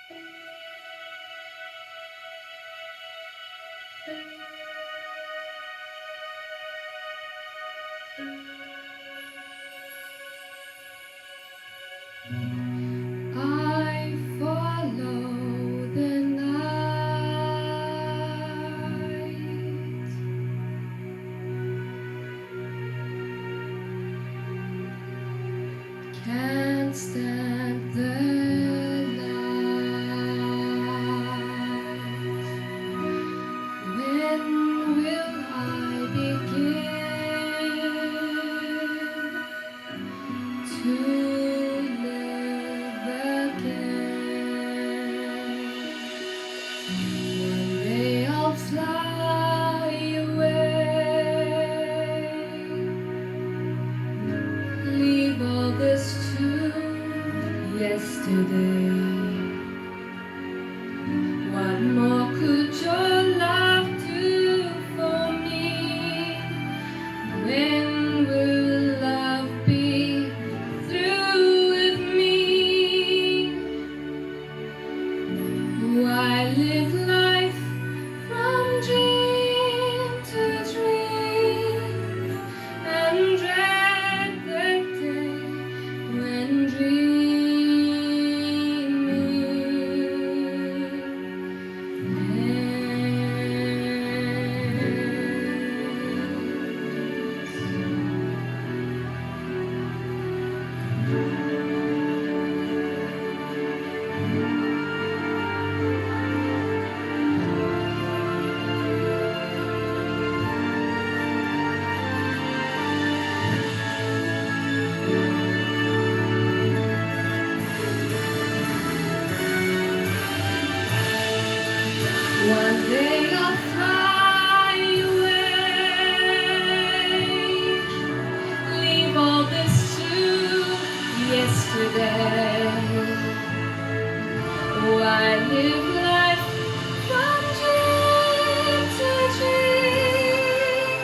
I follow the night, can't stand the light. When will I begin to live again? One day I'll fly away, leave all this to yesterday. What more could your love do for me? When will love be through with me? I live life from dream to dream and dread the day when one day I'll fly away, leave all this to yesterday. Oh, I live life from dream to dream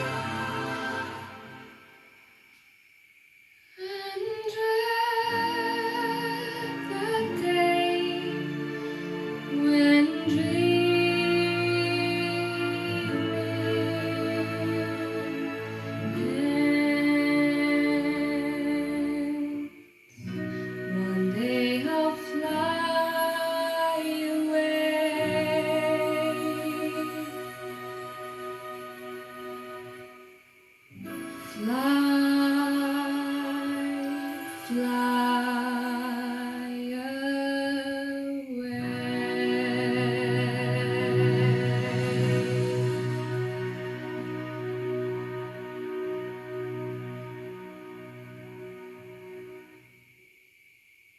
and dread the day when one day I'll fly away, fly, fly.